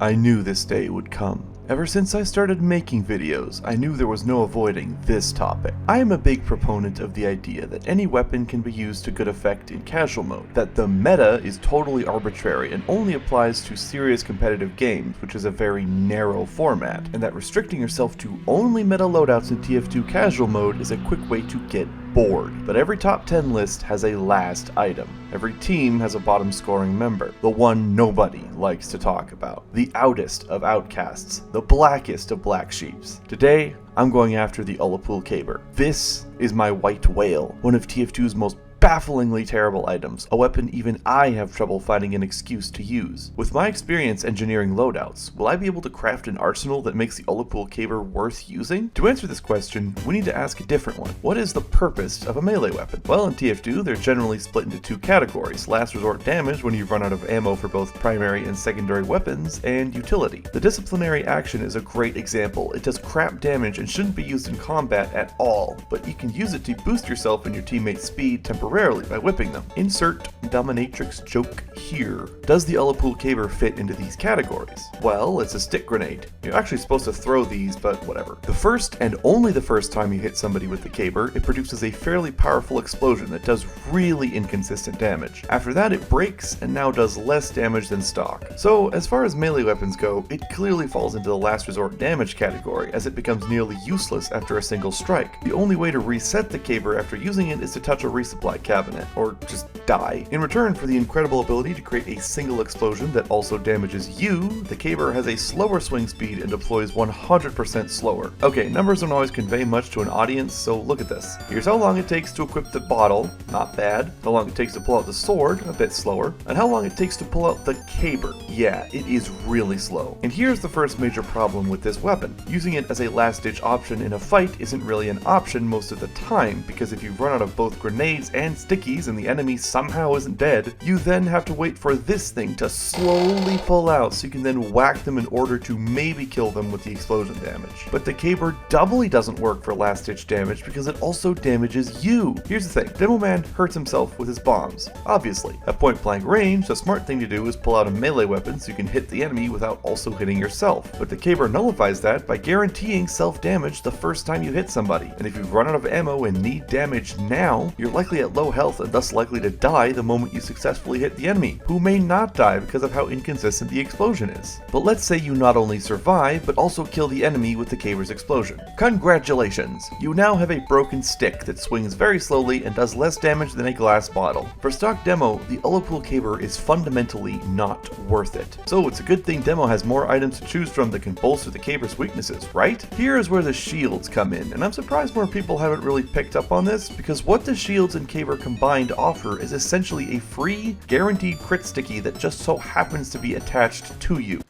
I knew this day would come. Ever since I started making videos, I knew there was no avoiding this topic. I am a big proponent of the idea that any weapon can be used to good effect in casual mode, that the meta is totally arbitrary and only applies to serious competitive games, which is a very narrow format, and that restricting yourself to only meta loadouts in TF2 casual mode is a quick way to get bored. But every top 10 list has a last item. Every team has a bottom scoring member, the one nobody likes to talk about, the outest of outcasts, the blackest of black sheeps. Today, I'm going after the Ullapool Caber. This is my white whale, one of TF2's most bafflingly terrible items, a weapon even I have trouble finding an excuse to use. With my experience engineering loadouts, will I be able to craft an arsenal that makes the Ullapool Caber worth using? To answer this question, we need to ask a different one. What is the purpose of a melee weapon? Well, in TF2, they're generally split into two categories: last resort damage when you've run out of ammo for both primary and secondary weapons, and utility. The disciplinary action is a great example. It does crap damage and shouldn't be used in combat at all, but you can use it to boost yourself and your teammates' speed temporarily by whipping them. Insert dominatrix joke here. Does the Ullapool Caber fit into these categories? Well, it's a stick grenade. You're actually supposed to throw these, but whatever. The first and only the first time you hit somebody with the Caber, it produces a fairly powerful explosion that does really inconsistent damage. After that, it breaks and now does less damage than stock. So, as far as melee weapons go, it clearly falls into the last resort damage category, as it becomes nearly useless after a single strike. The only way to reset the Caber after using it is to touch a resupply cabinet, or just die. In return for the incredible ability to create a single explosion that also damages you, the Caber has a slower swing speed and deploys 100% slower. Okay, numbers don't always convey much to an audience, so look at this. Here's how long it takes to equip the bottle, not bad. How long it takes to pull out the sword, a bit slower. And how long it takes to pull out the Caber. Yeah, it is really slow. And here's the first major problem with this weapon. Using it as a last-ditch option in a fight isn't really an option most of the time, because if you run out of both grenades and stickies and the enemy somehow isn't dead, you then have to wait for this thing to slowly pull out so you can then whack them in order to maybe kill them with the explosion damage. But the Caber doubly doesn't work for last ditch damage because it also damages you. Here's the thing, Demo Man hurts himself with his bombs. Obviously, at point blank range, the smart thing to do is pull out a melee weapon so you can hit the enemy without also hitting yourself. But the Caber nullifies that by guaranteeing self-damage the first time you hit somebody. And if you run out of ammo and need damage now, you're likely at low health and thus likely to die the moment you successfully hit the enemy, who may not die because of how inconsistent the explosion is. But let's say you not only survive, but also kill the enemy with the Caber's explosion. Congratulations! You now have a broken stick that swings very slowly and does less damage than a glass bottle. For stock demo, the Ullapool Caber is fundamentally not worth it. So it's a good thing demo has more items to choose from that can bolster the Caber's weaknesses, right? Here is where the shields come in, and I'm surprised more people haven't really picked up on this, because what the shields and Caber combined offer is essentially a free, guaranteed crit sticky that just so happens to be attached to you.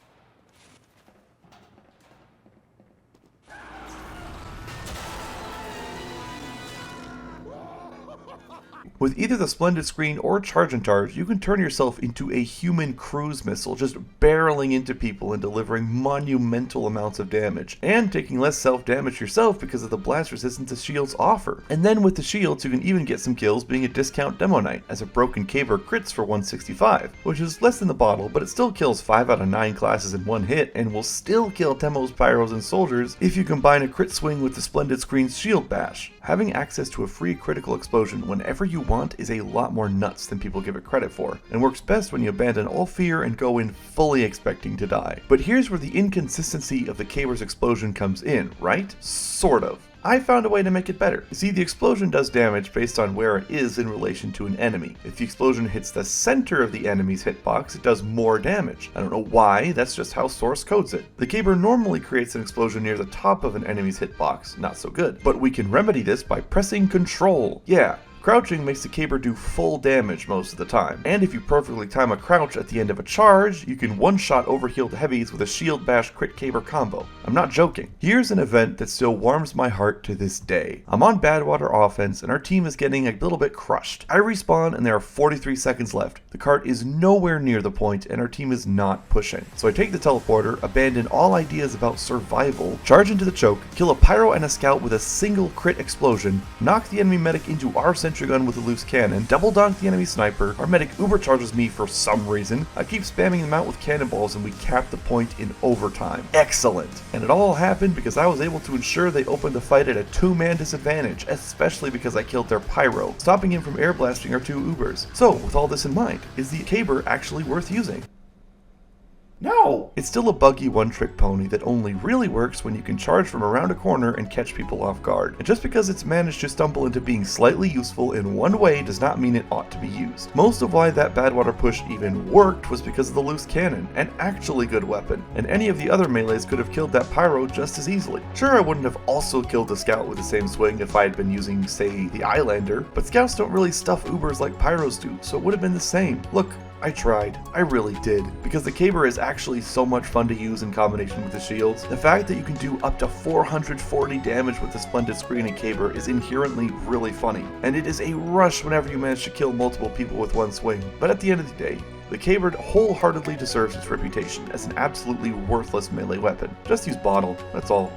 With either the Splendid Screen or Charge and Charge, you can turn yourself into a human cruise missile, just barreling into people and delivering monumental amounts of damage, and taking less self-damage yourself because of the blast resistance the shields offer. And then with the shields, you can even get some kills being a discount Demo Knight, as a broken Caber crits for 165, which is less than the bottle, but it still kills 5 out of 9 classes in one hit, and will still kill Demos, Pyros, and Soldiers if you combine a crit swing with the Splendid Screen's Shield Bash. Having access to a free critical explosion whenever you want is a lot more nuts than people give it credit for, and works best when you abandon all fear and go in fully expecting to die. But here's where the inconsistency of the Caber's explosion comes in, right? Sort of. I found a way to make it better. You see, the explosion does damage based on where it is in relation to an enemy. If the explosion hits the center of the enemy's hitbox, it does more damage. I don't know why, that's just how source codes it. The Caber normally creates an explosion near the top of an enemy's hitbox, not so good. But we can remedy this by pressing Control. Yeah. Crouching makes the Caber do full damage most of the time, and if you perfectly time a crouch at the end of a charge, you can one-shot overheal the heavies with a Shield Bash Crit Caber combo. I'm not joking. Here's an event that still warms my heart to this day. I'm on Badwater offense, and our team is getting a little bit crushed. I respawn, and there are 43 seconds left. The cart is nowhere near the point, and our team is not pushing. So I take the teleporter, abandon all ideas about survival, charge into the choke, kill a Pyro and a Scout with a single crit explosion, knock the enemy medic into our center sentry gun with a loose cannon, double donk the enemy sniper, our medic ubercharges me for some reason, I keep spamming them out with cannonballs, and we cap the point in overtime. Excellent! And it all happened because I was able to ensure they opened the fight at a 2-man disadvantage, especially because I killed their pyro, stopping him from air blasting our 2 Ubers. So, with all this in mind, is the caber actually worth using? No! It's still a buggy one-trick pony that only really works when you can charge from around a corner and catch people off guard. And just because it's managed to stumble into being slightly useful in one way does not mean it ought to be used. Most of why that Badwater push even worked was because of the loose cannon, an actually good weapon, and any of the other melees could have killed that pyro just as easily. Sure, I wouldn't have also killed the scout with the same swing if I had been using, say, the Eyelander, but scouts don't really stuff Ubers like pyros do, so it would have been the same. Look, I tried. I really did. Because the caber is actually so much fun to use in combination with the shields. The fact that you can do up to 440 damage with the Splendid Screen and caber is inherently really funny. And it is a rush whenever you manage to kill multiple people with one swing. But at the end of the day, the caber wholeheartedly deserves its reputation as an absolutely worthless melee weapon. Just use bottle, that's all.